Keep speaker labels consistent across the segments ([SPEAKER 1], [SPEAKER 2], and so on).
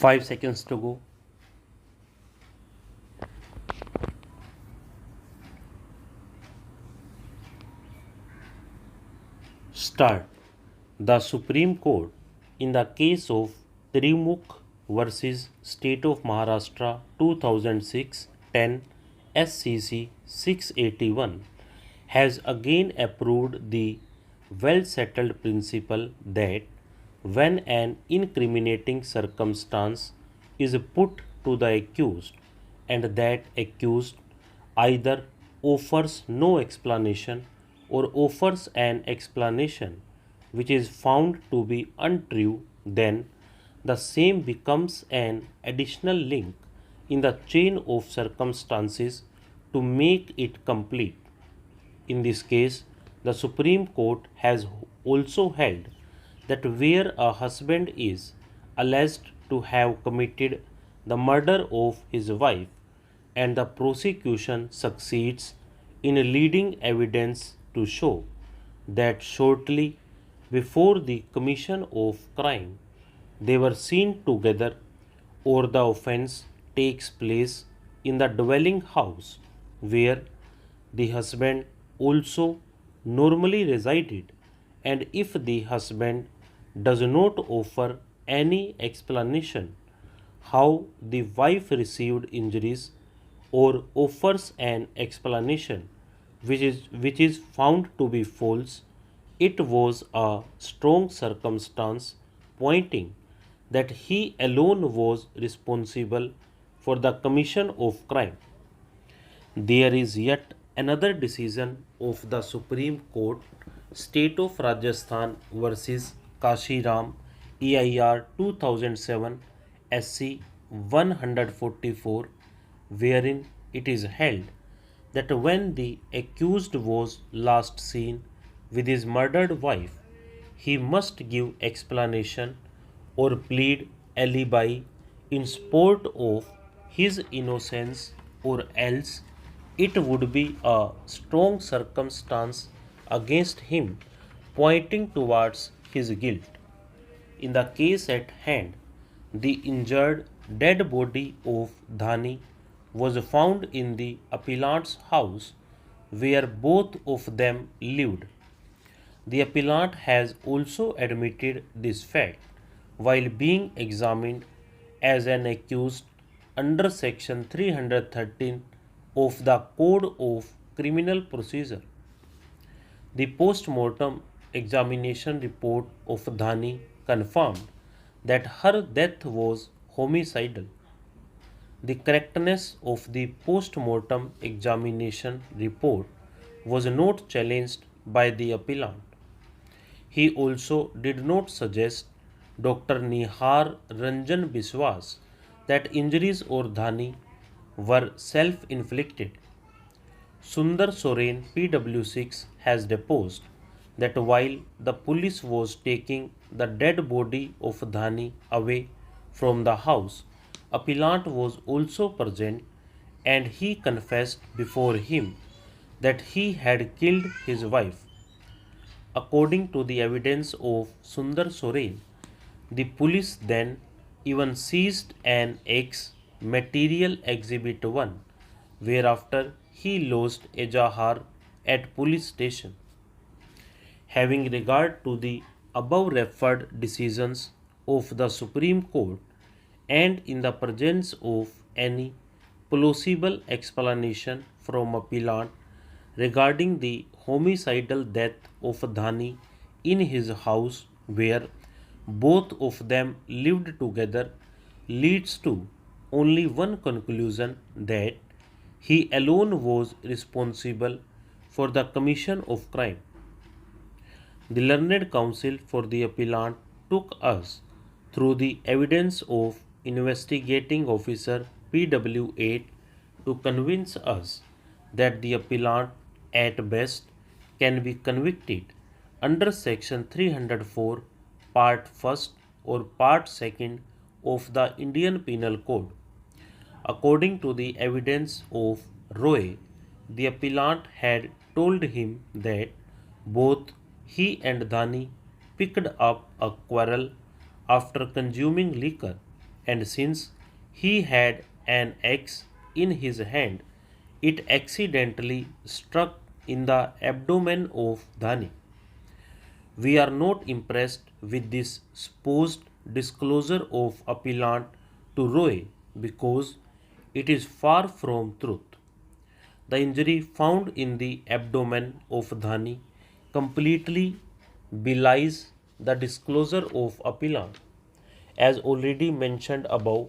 [SPEAKER 1] 5 seconds to go. Start. The Supreme Court, in the case of Trimukh versus State of Maharashtra 2006 10 SCC 681, has again approved the well settled principle that when an incriminating circumstance is put to the accused and that accused either offers no explanation or offers an explanation which is found to be untrue, then the same becomes an additional link in the chain of circumstances to make it complete. In this case, the Supreme Court has also held that where a husband is alleged to have committed the murder of his wife and the prosecution succeeds in leading evidence to show that shortly before the commission of crime they were seen together or the offense takes place in the dwelling house where the husband also normally resided, and if the husband does not offer any explanation how the wife received injuries or offers an explanation which is found to be false, it was a strong circumstance pointing that he alone was responsible for the commission of crime. There is yet another decision of the Supreme Court, State of Rajasthan versus Kashiram, EIR 2007 SC 144, wherein it is held that when the accused was last seen with his murdered wife, he must give explanation or plead alibi in support of his innocence, or else it would be a strong circumstance against him pointing towards his guilt. In the case at hand, the injured dead body of Dhani was found in the appellant's house where both of them lived. The appellant has also admitted this fact while being examined as an accused under section 313 of the Code of Criminal Procedure. The post-mortem examination report of Dhani confirmed that her death was homicidal. The correctness of the post-mortem examination report was not challenged by the appellant. He also did not suggest Dr. Nihar Ranjan Biswas that injuries of Dhani were self-inflicted. Sundar Soren PW6 has deposed that while the police was taking the dead body of Dhani away from the house, appellant was also present and he confessed before him that he had killed his wife. According to the evidence of Sundar Soren, the police then even seized an ex material exhibit 1, whereafter he lodged Ejahar at police station. Having regard to the above referred decisions of the Supreme Court, and in the presence of any plausible explanation from appellant regarding the homicidal death of Dhani in his house where both of them lived together, leads to only one conclusion, that he alone was responsible for the commission of crime. The learned counsel for the appellant took us through the evidence of investigating officer PW8 to convince us that the appellant at best can be convicted under section 304 part 1st or part 2nd of the Indian Penal Code. According to the evidence of Roy, the appellant had told him that both he and Dhani picked up a quarrel after consuming liquor, and since he had an axe in his hand, it accidentally struck in the abdomen of Dhani. We are not impressed with this supposed disclosure of appellant to Roy because it is far from truth. The injury found in the abdomen of Dhani completely belies the disclosure of appellant. As already mentioned above,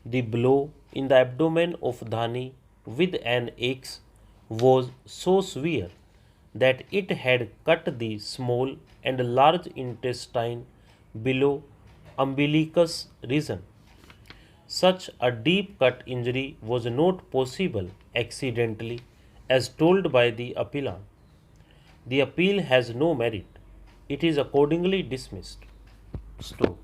[SPEAKER 1] the blow in the abdomen of Dhani with an axe was so severe that it had cut the small and large intestine below umbilicus region. Such a deep cut injury was not possible accidentally, as told by the appellant. The appeal has no merit. It is accordingly dismissed. Stop.